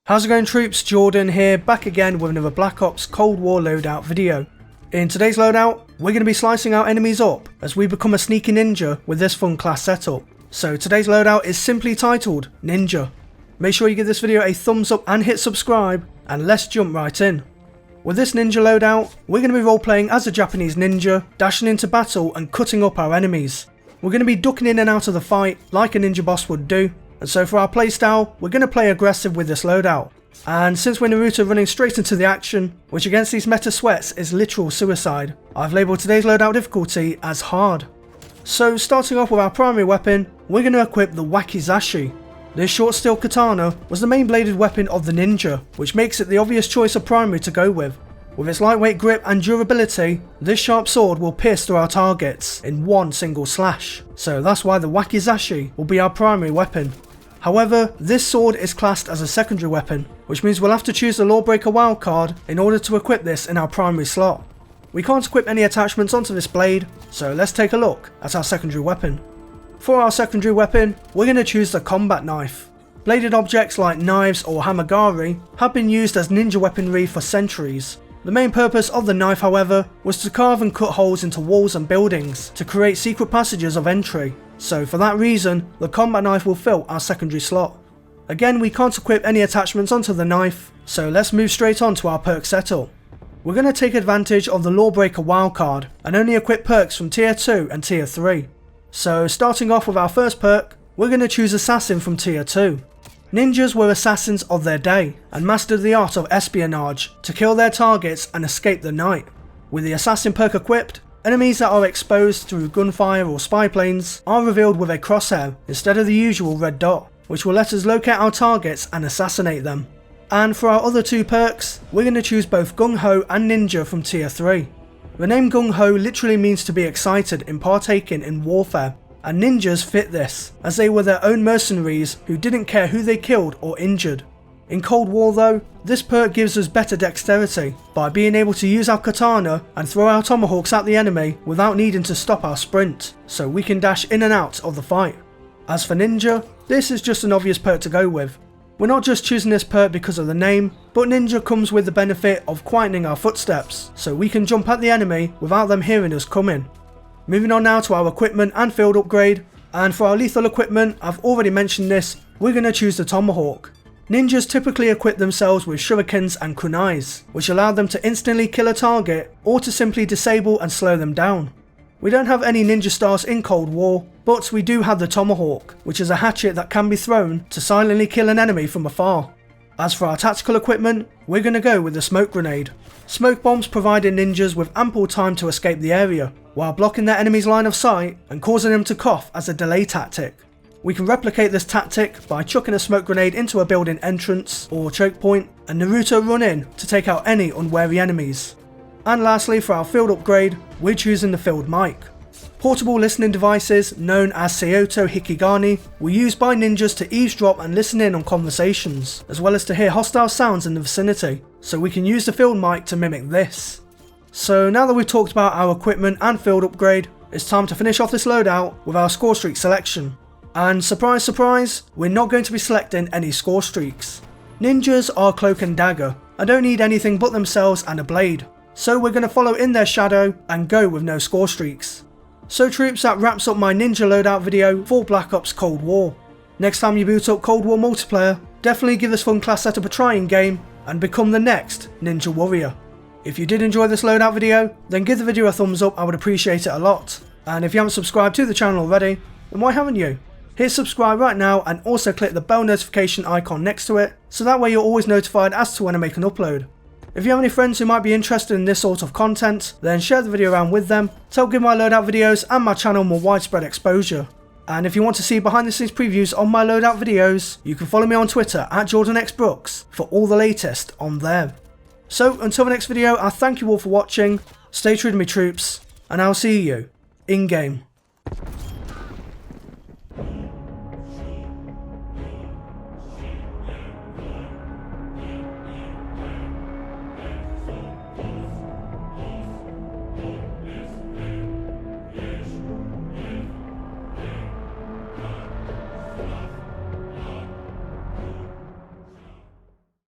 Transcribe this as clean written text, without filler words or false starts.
How's it going, troops? Jordan here, back again with another Black Ops Cold War loadout video. In today's loadout, we're going to be slicing our enemies up as we become a sneaky ninja with this fun class setup. So today's loadout is simply titled Ninja. Make sure you give this video a thumbs up and hit subscribe, and let's jump right in. With this ninja loadout, we're going to be role-playing as a Japanese ninja, dashing into battle and cutting up our enemies. We're going to be ducking in and out of the fight like a ninja boss would do. And so for our playstyle, we're going to play aggressive with this loadout. And since we're Naruto running straight into the action, which against these meta sweats is literal suicide, I've labelled today's loadout difficulty as hard. So starting off with our primary weapon, we're going to equip the Wakizashi. This short steel katana was the main bladed weapon of the ninja, which makes it the obvious choice of primary to go with. With its lightweight grip and durability, this sharp sword will pierce through our targets in one single slash. So that's why the Wakizashi will be our primary weapon. However, this sword is classed as a secondary weapon, which means we'll have to choose the Lawbreaker wildcard in order to equip this in our primary slot. We can't equip any attachments onto this blade, so let's take a look at our secondary weapon. For our secondary weapon, we're going to choose the combat knife. Bladed objects like knives or hamagari have been used as ninja weaponry for centuries. The main purpose of the knife, however, was to carve and cut holes into walls and buildings to create secret passages of entry. So for that reason, the combat knife will fill our secondary slot. Again, we can't equip any attachments onto the knife, so let's move straight on to our perk setup. We're going to take advantage of the Lawbreaker wildcard and only equip perks from tier 2 and tier 3. So starting off with our first perk, we're going to choose Assassin from tier 2. Ninjas were assassins of their day and mastered the art of espionage to kill their targets and escape the night. With the Assassin perk equipped, enemies that are exposed through gunfire or spy planes are revealed with a crosshair instead of the usual red dot, which will let us locate our targets and assassinate them. And for our other two perks, we're going to choose both Gung Ho and Ninja from tier 3. The name Gung Ho literally means to be excited in partaking in warfare, and ninjas fit this, as they were their own mercenaries who didn't care who they killed or injured. In Cold War though, this perk gives us better dexterity by being able to use our katana and throw our tomahawks at the enemy without needing to stop our sprint, so we can dash in and out of the fight. As for Ninja, this is just an obvious perk to go with. We're not just choosing this perk because of the name, but Ninja comes with the benefit of quietening our footsteps, so we can jump at the enemy without them hearing us coming. Moving on now to our equipment and field upgrade, and for our lethal equipment, I've already mentioned this, we're going to choose the tomahawk. Ninjas typically equip themselves with shurikens and kunais, which allow them to instantly kill a target or to simply disable and slow them down. We don't have any ninja stars in Cold War, but we do have the tomahawk, which is a hatchet that can be thrown to silently kill an enemy from afar. As for our tactical equipment, we're going to go with the smoke grenade. Smoke bombs provided ninjas with ample time to escape the area, while blocking their enemy's line of sight and causing them to cough as a delay tactic. We can replicate this tactic by chucking a smoke grenade into a building entrance or choke point, and Naruto run in to take out any unwary enemies. And lastly, for our field upgrade, we're choosing the field mic. Portable listening devices known as Seoto Hikigani were used by ninjas to eavesdrop and listen in on conversations, as well as to hear hostile sounds in the vicinity, so we can use the field mic to mimic this. So now that we've talked about our equipment and field upgrade, it's time to finish off this loadout with our score streak selection. And surprise surprise, we're not going to be selecting any score streaks. Ninjas are cloak and dagger and don't need anything but themselves and a blade, so we're going to follow in their shadow and go with no score streaks. So troops, that wraps up my ninja loadout video for Black Ops Cold War. Next time you boot up Cold War multiplayer, definitely give this fun class setup a try in game and become the next ninja warrior. If you did enjoy this loadout video, then give the video a thumbs up, I would appreciate it a lot. And if you haven't subscribed to the channel already, then why haven't you? Hit subscribe right now and also click the bell notification icon next to it, so that way you're always notified as to when I make an upload. If you have any friends who might be interested in this sort of content, then share the video around with them to help give my loadout videos and my channel more widespread exposure. And if you want to see behind the scenes previews on my loadout videos, you can follow me on Twitter at jordanxbrookes for all the latest on there. So until the next video, I thank you all for watching, stay true to me troops, and I'll see you in game.